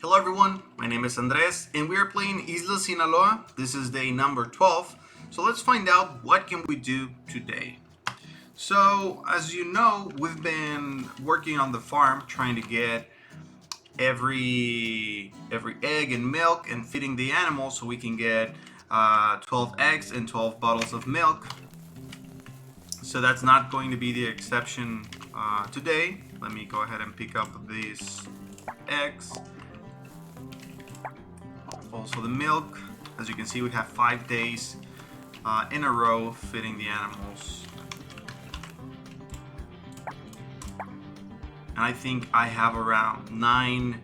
Hello everyone, my name is Andres and we are playing Isla Sinaloa. This is day number 12. So let's find out what can we do today. So as you know, we've been working on the farm trying to get every egg and milk and feeding the animals so we can get 12 eggs and 12 bottles of milk. So that's not going to be the exception today. Let me go ahead and pick up these eggs. Also the milk. As you can see, we have 5 days in a row feeding the animals. And I think I have around 9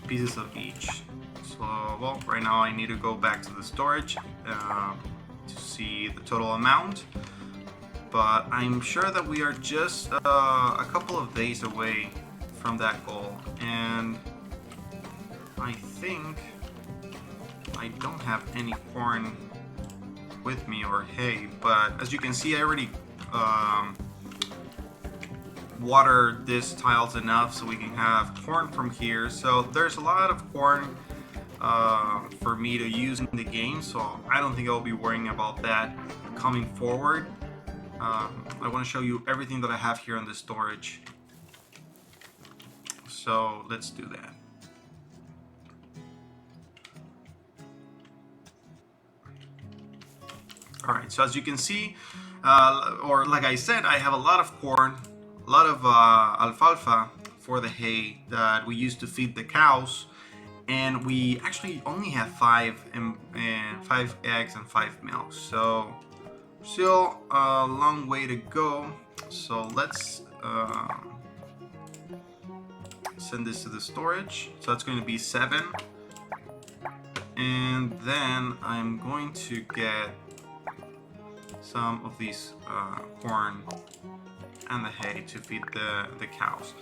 pieces of each. So, well, right now I need to go back to the storage to see the total amount. But I'm sure that we are just a couple of days away from that goal. And I think I don't have any corn with me or hay, but as you can see, I already watered these tiles enough so we can have corn from here. So there's a lot of corn for me to use in the game, so I don't think I'll be worrying about that coming forward. I want to show you everything that I have here in the storage. So let's do that. Alright, so as you can see, or like I said, I have a lot of corn, a lot of alfalfa for the hay that we use to feed the cows, and we actually only have 5 eggs and 5 milk, so still a long way to go. So let's send this to the storage. So that's going to be 7, and then I'm going to get some of these corn and the hay to feed the cows.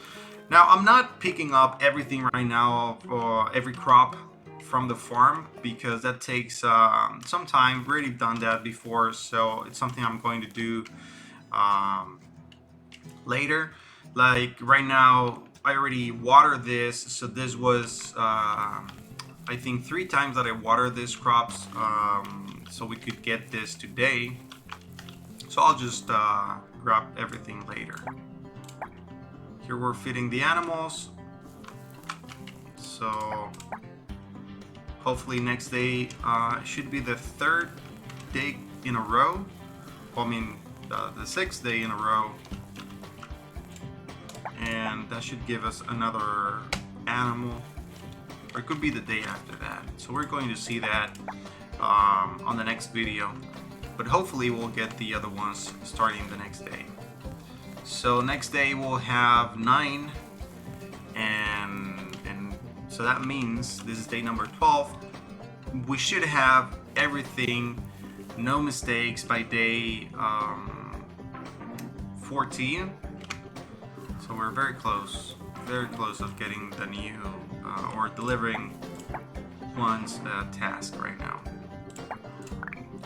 Now I'm not picking up everything right now, every crop from the farm, because that takes some time. We've already done that before, so it's something I'm going to do later. Like right now I already watered this, so this was I think 3 times that I watered these crops, so we could get this today. So I'll just grab everything later. Here we're feeding the animals. So hopefully next day should be the 3rd day in a row. Well, I mean the 6th day in a row. And that should give us another animal. Or it could be the day after that. So we're going to see that on the next video. But hopefully we'll get the other ones starting the next day. So next day we'll have 9, and so that means this is day number 12. We should have everything, no mistakes, by day 14. So we're very close of getting the new or delivering one's task right now.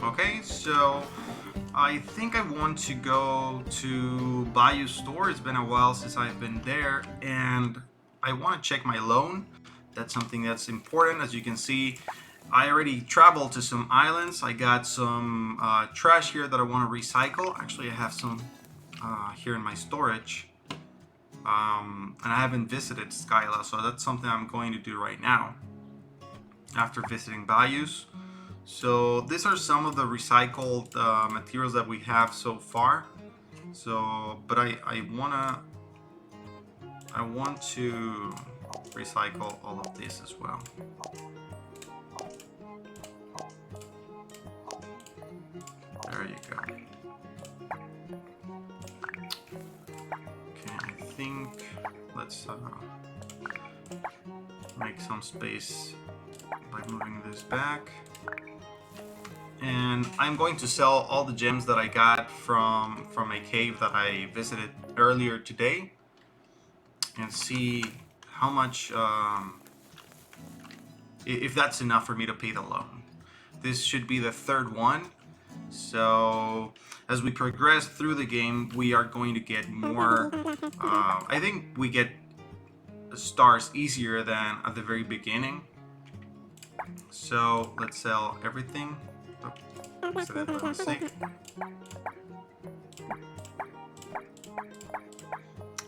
Okay, so I think I want to go to Bayou store. It's been a while since I've been there, and I want to check my loan. That's something that's important. As you can see, I already traveled to some islands. I got some trash here that I want to recycle. Actually, I have some here in my storage. And I haven't visited Skyla, so that's something I'm going to do right now after visiting Bayous. So these are some of the recycled materials that we have so far. So, but I want to recycle all of this as well. There you go. Okay, I think let's make some space by moving this back. And I'm going to sell all the gems that I got from a cave that I visited earlier today, and see how much, if that's enough for me to pay the loan. This should be the 3rd one, so as we progress through the game we are going to get more. I think we get stars easier than at the very beginning. So let's sell everything. Oh, accidental mistake.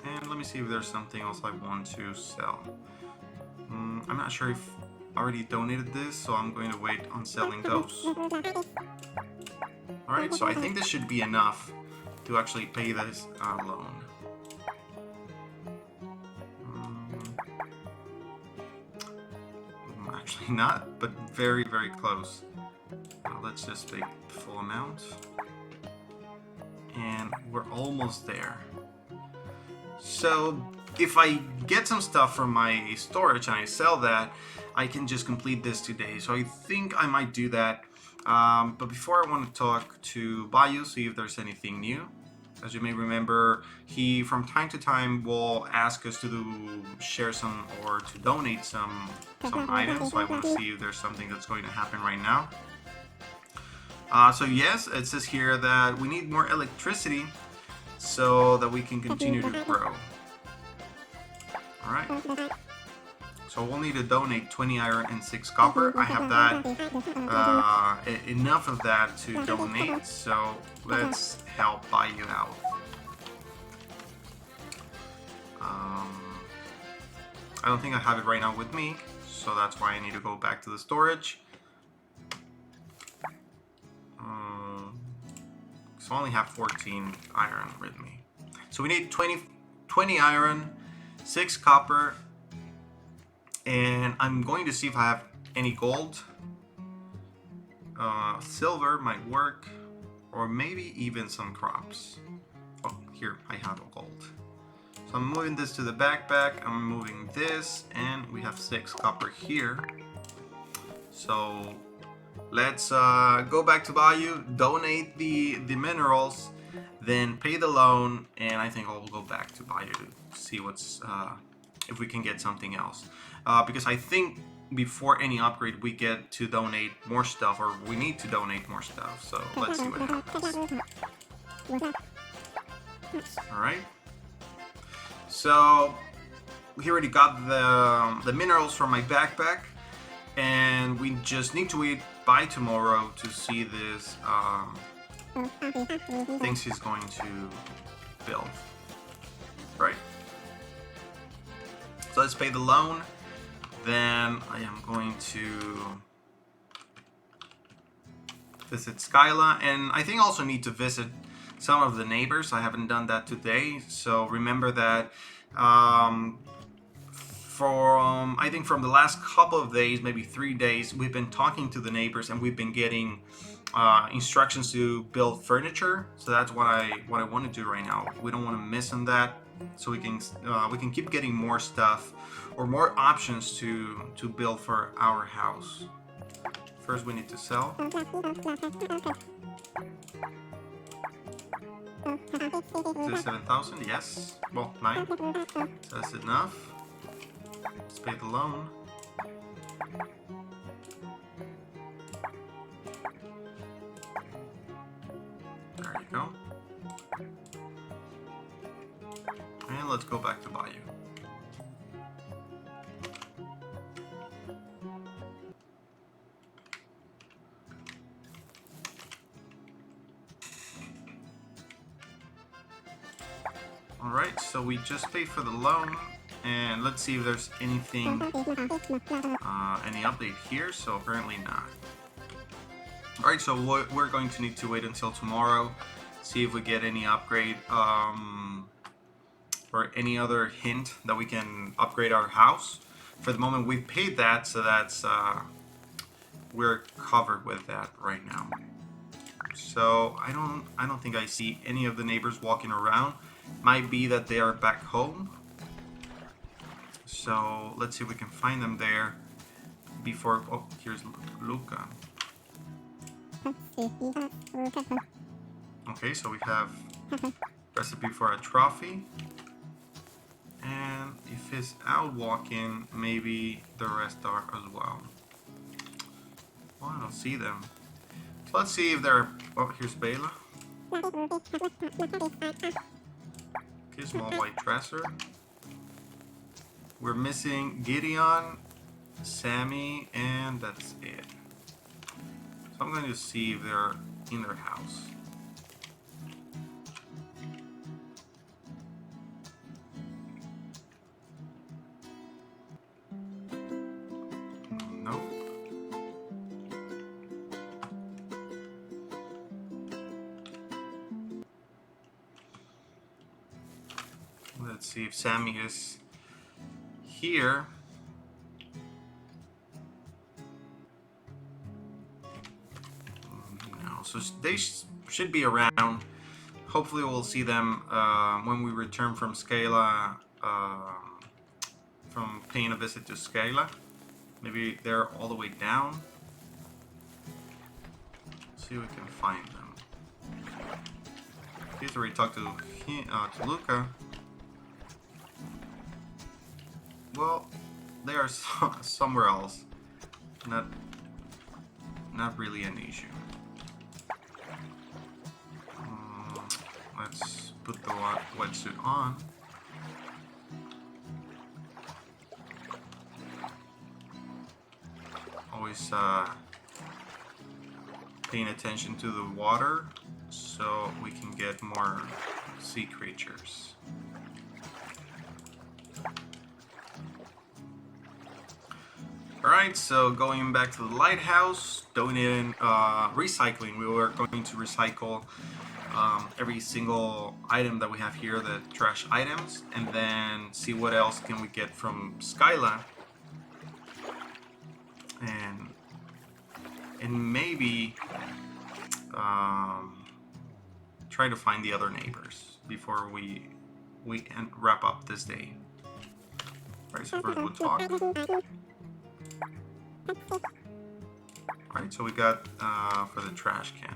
And let me see if there's something else I want to sell. I'm not sure if I already donated this, so I'm going to wait on selling those. Alright, so I think this should be enough to actually pay this loan. Actually not, but very, very close. Let's just take the full amount. And we're almost there. So if I get some stuff from my storage and I sell that, I can just complete this today. So I think I might do that. But before, I want to talk to Bayou, see if there's anything new. As you may remember, he from time to time will ask us to share some or to donate some items. So I want to see if there's something that's going to happen right now. So yes, it says here that we need more electricity so that we can continue to grow. Alright. So we'll need to donate 20 iron and 6 copper. I have that, enough of that to donate, so let's help Bayou out. I don't think I have it right now with me, so that's why I need to go back to the storage. So I only have 14 iron with me. So we need 20 iron, 6 copper, and I'm going to see if I have any gold. Silver might work, or maybe even some crops. Oh, here I have a gold. So I'm moving this to the backpack, I'm moving this, and we have 6 copper here. So let's go back to Bayou, donate the minerals, then pay the loan, and I think I'll go back to Bayou to see what's if we can get something else. Because I think before any upgrade we get to donate more stuff, or we need to donate more stuff. So let's see what happens. Alright. So we already got the minerals from my backpack, and we just need to wait by tomorrow to see this things he's going to build. Right? So let's pay the loan. Then I am going to visit Skyla, and I think I also need to visit some of the neighbors. I haven't done that today, so remember that I think from the last couple of days, maybe 3 days, we've been talking to the neighbors and we've been getting instructions to build furniture. So that's what I want to do right now. We don't want to miss on that, so we can keep getting more stuff or more options to build for our house. First, we need to sell. 7,000, yes. Well, 9. So that's enough. Let's pay the loan. There you go. And let's go back to Bayou. Alright, so we just paid for the loan, and let's see if there's anything, any update here. So apparently not. Alright, so we're going to need to wait until tomorrow, see if we get any upgrade, or any other hint that we can upgrade our house. For the moment, we've paid that, so that's, we're covered with that right now. So I don't think I see any of the neighbors walking around. Might be that they are back home. So let's see if we can find them there before. Oh, here's Luca. Okay, so we have recipe for a trophy, and if he's out walking, maybe the rest are as well. Well, I don't see them. So let's see if they're. Oh, here's Bela. Okay, small white dresser. We're missing Gideon, Sammy, and that's it. So I'm going to see if they're in their house. Nope. Let's see if Sammy is here. No, so they should be around. Hopefully we'll see them when we return from Scala, from paying a visit to Scala. Maybe they're all the way down. Let's see if we can find them. He's already talked to Luca. Well, they are somewhere else. Not really an issue. Let's put the wetsuit on. Always paying attention to the water so we can get more sea creatures. Alright, so going back to the lighthouse, donating, recycling. We were going to recycle every single item that we have here, the trash items, and then see what else can we get from Skyla, and maybe try to find the other neighbors before we wrap up this day. Alright, so first we'll talk. Alright, so we got for the trash can.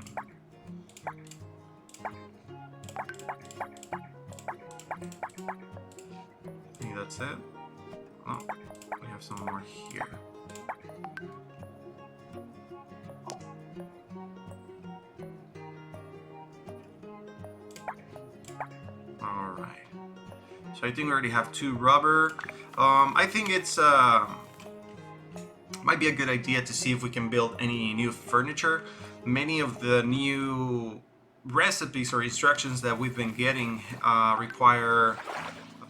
I think that's it. Oh, we have some more here. Alright. So I think we already have 2 rubber. I think it's might be a good idea to see if we can build any new furniture. Many of the new recipes or instructions that we've been getting require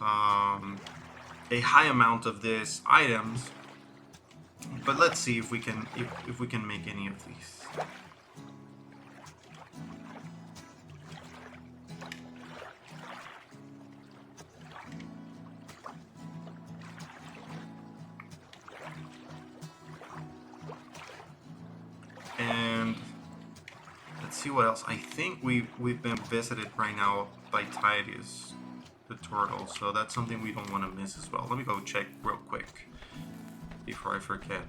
a high amount of these items, but let's see if we can if we can make any of these. And let's see what else. I think we've been visited right now by Titus the turtle, so that's something we don't want to miss as well. Let me go check real quick before I forget.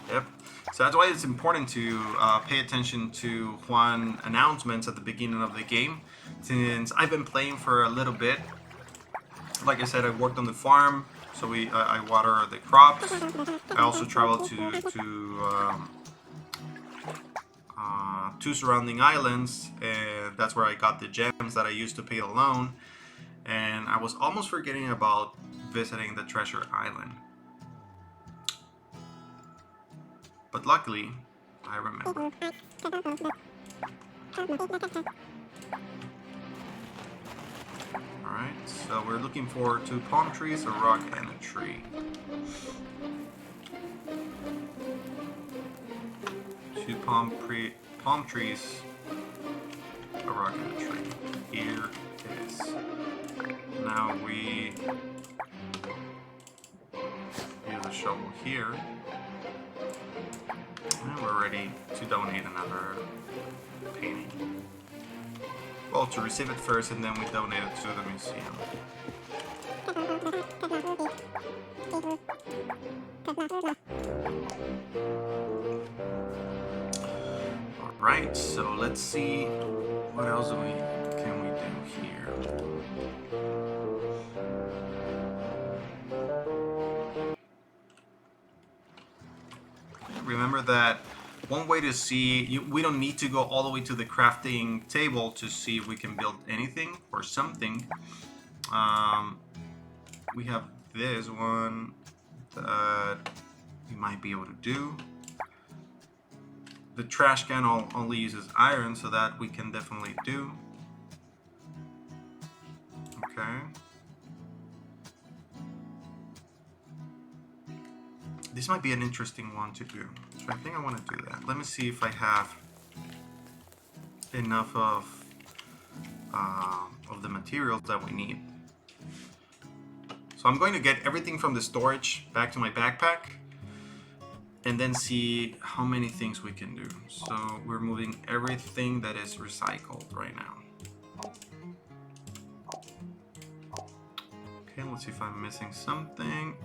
Yep. So that's why it's important to pay attention to Juan announcements at the beginning of the game. Since I've been playing for a little bit, like I said, I worked on the farm, so I water the crops. I also travel to two surrounding islands, and that's where I got the gems that I used to pay the loan. And I was almost forgetting about visiting the treasure island, but luckily I remember. Alright, so we're looking for 2 palm trees, a rock, and a tree. 2 palm trees, a rock, and a tree. Here it is. Now we use a shovel here, and we're ready to donate another painting. Well, to receive it first, and then we donate it to the museum. Alright, so let's see what else can we do here. Remember that one way to see, we don't need to go all the way to the crafting table to see if we can build anything or something. we have this one that we might be able to do. The trash can only uses iron, so that we can definitely do. Okay. This might be an interesting one to do. So I think I want to do that. Let me see if I have enough of the materials that we need. So I'm going to get everything from the storage back to my backpack and then see how many things we can do. So we're moving everything that is recycled right now. Okay, let's see if I'm missing something.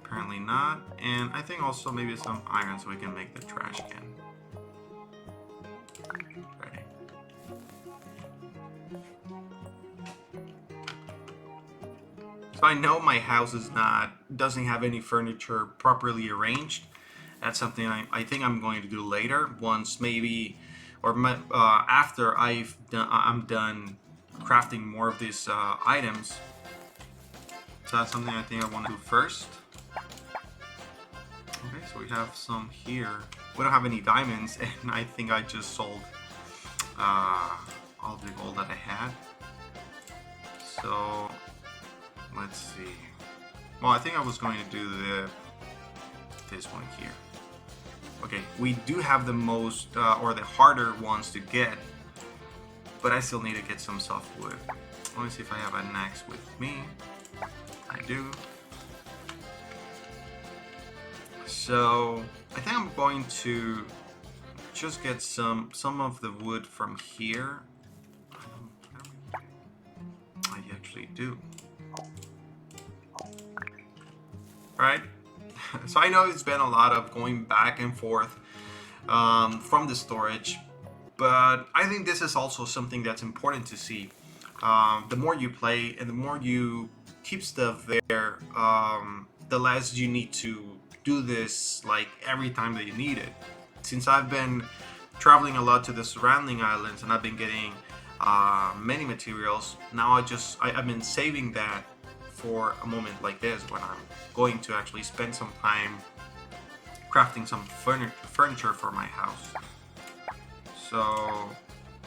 Apparently not. And I think also maybe some iron so we can make the trash can. Ready. So I know my house doesn't have any furniture properly arranged. That's something I think I'm going to do later, once maybe, or after I'm done crafting more of these items. So that's something I think I want to do first. Okay, so we have some here. We don't have any diamonds, and I think I just sold all the gold that I had. So let's see. Well, I think I was going to do this one here. Okay, we do have the most or the harder ones to get, but I still need to get some softwood. Let me see if I have an axe with me. I do. So I think I'm going to just get some of the wood from here. I actually do. Right? So I know it's been a lot of going back and forth from the storage, but I think this is also something that's important to see. The more you play and the more you keep stuff there, the less you need to do this like every time that you need it. Since I've been traveling a lot to the surrounding islands and I've been getting many materials, now I've been saving that for a moment like this when I'm going to actually spend some time crafting some furniture for my house. So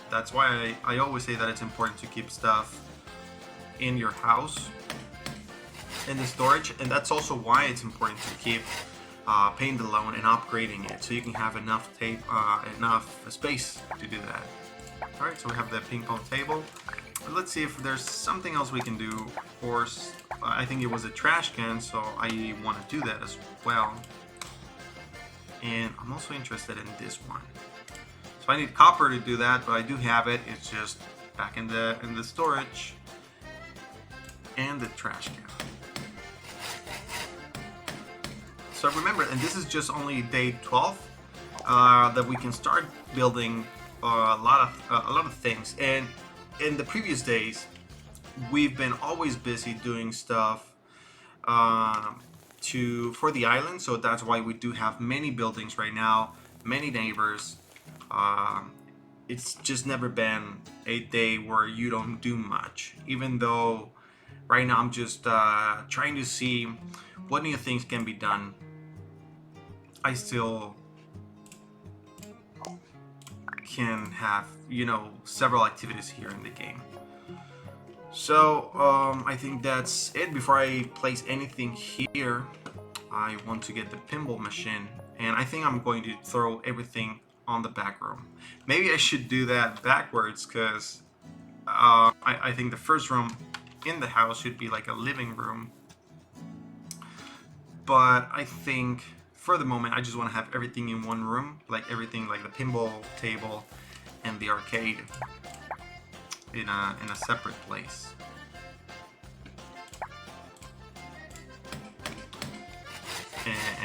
that's why I always say that it's important to keep stuff in your house in the storage, and that's also why it's important to keep paying the loan and upgrading it so you can have enough space to do that. All right, so we have the ping pong table. Let's see if there's something else we can do. Of course, I think it was a trash can, so I want to do that as well. And I'm also interested in this one. So I need copper to do that, but I do have it. It's just back in the storage and the trash can. So remember, and this is just only day 12, that we can start building a lot of things. And in the previous days, we've been always busy doing stuff for the island. So that's why we do have many buildings right now, many neighbors. It's just never been a day where you don't do much. Even though right now I'm just trying to see what new things can be done. I still can have, several activities here in the game. So I think that's it. Before I place anything here, I want to get the pinball machine, and I think I'm going to throw everything on the back room. Maybe I should do that backwards, because I think the first room in the house should be like a living room. But I think for the moment I just want to have everything in one room, like everything, like the pinball table and the arcade in a separate place.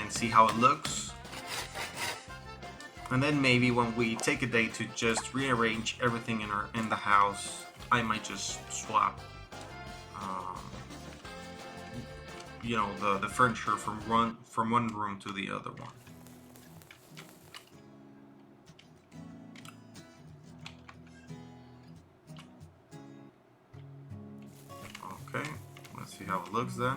And see how it looks. And then maybe when we take a day to just rearrange everything in the house, I might just swap the furniture from one room to the other one. Okay, let's see how it looks then.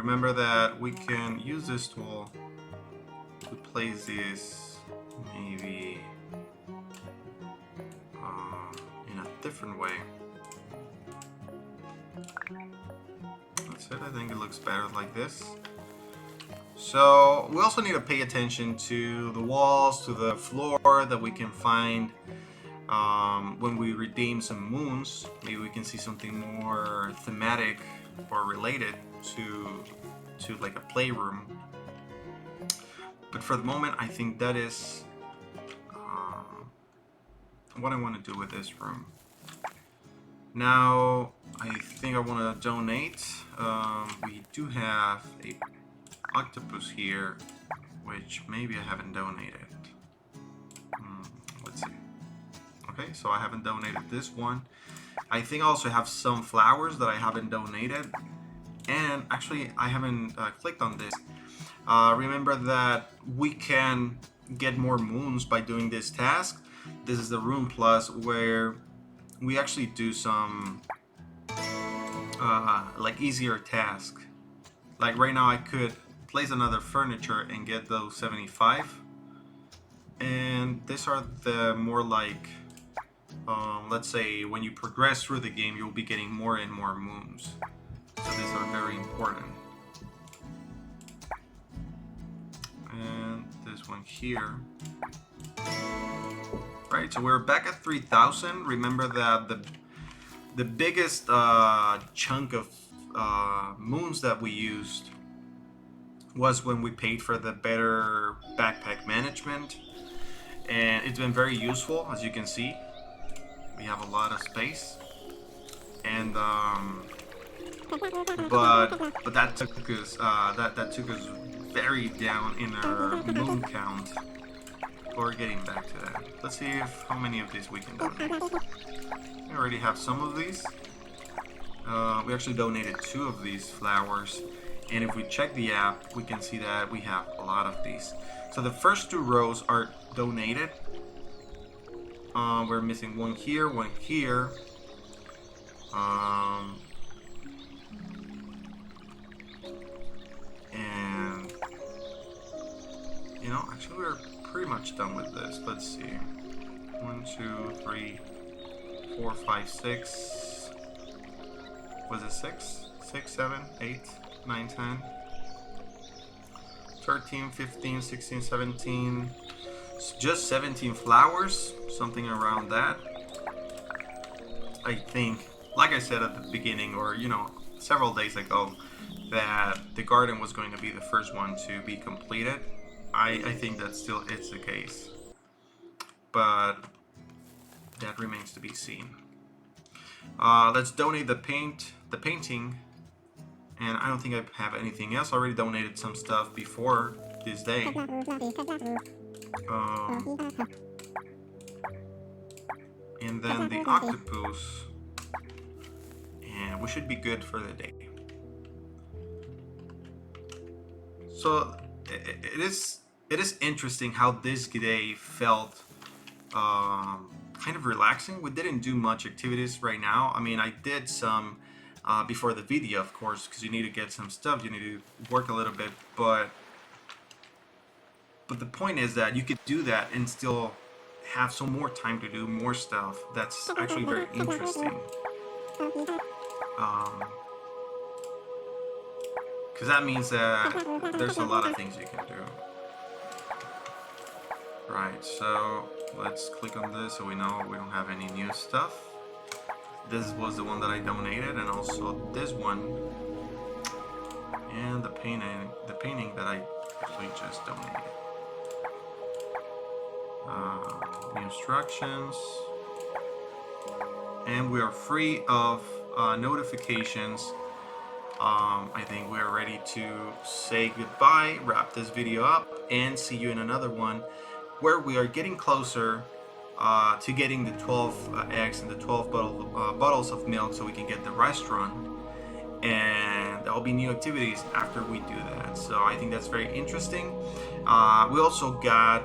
Remember that we can use this tool to place this maybe in a different way. That's it. I think it looks better like this. So we also need to pay attention to the walls, to the floor that we can find when we redeem some moons. Maybe we can see something more thematic or related to like a playroom. But for the moment, I think that is what I want to do with this room. Now, I think I want to donate. We do have a octopus here, which maybe I haven't donated. Let's see. Okay, so I haven't donated this one. I think I also have some flowers that I haven't donated. And actually, I haven't clicked on this. Remember that we can get more moons by doing this task. This is the Room Plus, where we actually do some like easier task. Like right now I could place another furniture and get those 75, and these are the more like let's say when you progress through the game, you'll be getting more and more moons, so these are very important. And this one here. Right, so we're back at 3,000. Remember that the biggest chunk of moons that we used was when we paid for the better backpack management, and it's been very useful. As you can see, we have a lot of space, and but that took us that took us very down in our moon count. We're getting back to that. Let's see how many of these we can donate. We already have some of these. We actually donated 2 of these flowers, and if we check the app, we can see that we have a lot of these. So the first 2 rows are donated. We're missing one here, one here. And you know, actually we're pretty much done with this. Let's see. 1, 2, 3, 4, 5, 6. Was it 6? 6, 7, 8, 9, 10, 13, 15, 16, 17. Just 17 flowers, something around that. I think, like I said at the beginning, or you know, several days ago, that the garden was going to be the first one to be completed. I think that still is the case, but that remains to be seen. Let's donate the painting, and I don't think I have anything else. I already donated some stuff before this day. And then the octopus, and we should be good for the day. So it is interesting how this day felt kind of relaxing. We didn't do much activities right now. I mean, I did some before the video, of course, because you need to get some stuff, you need to work a little bit, but the point is that you could do that and still have some more time to do more stuff. That's actually very interesting. Because that means that there's a lot of things you can do. Right, so let's click on this so we know we don't have any new stuff. This was the one that I donated, and also this one, and the painting that I actually just donated. The instructions, and we are free of notifications. I think we are ready to say goodbye, wrap this video up, and see you in another one where we are getting closer to getting the 12 eggs and the 12 bottles of milk so we can get the restaurant, and there'll be new activities after we do that. So I think that's very interesting. We also got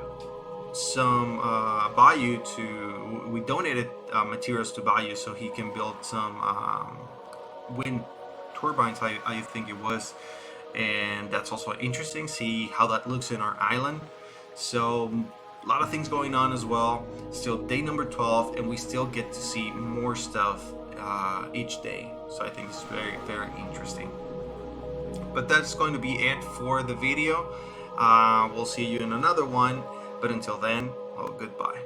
some Bayou we donated materials to Bayou so he can build some wind turbines, I think it was, and that's also interesting. See how that looks in our island. So a lot of things going on as well. Still day number 12, and we still get to see more stuff each day. So I think it's very, very interesting. But that's going to be it for the video. We'll see you in another one. But until then, well, goodbye.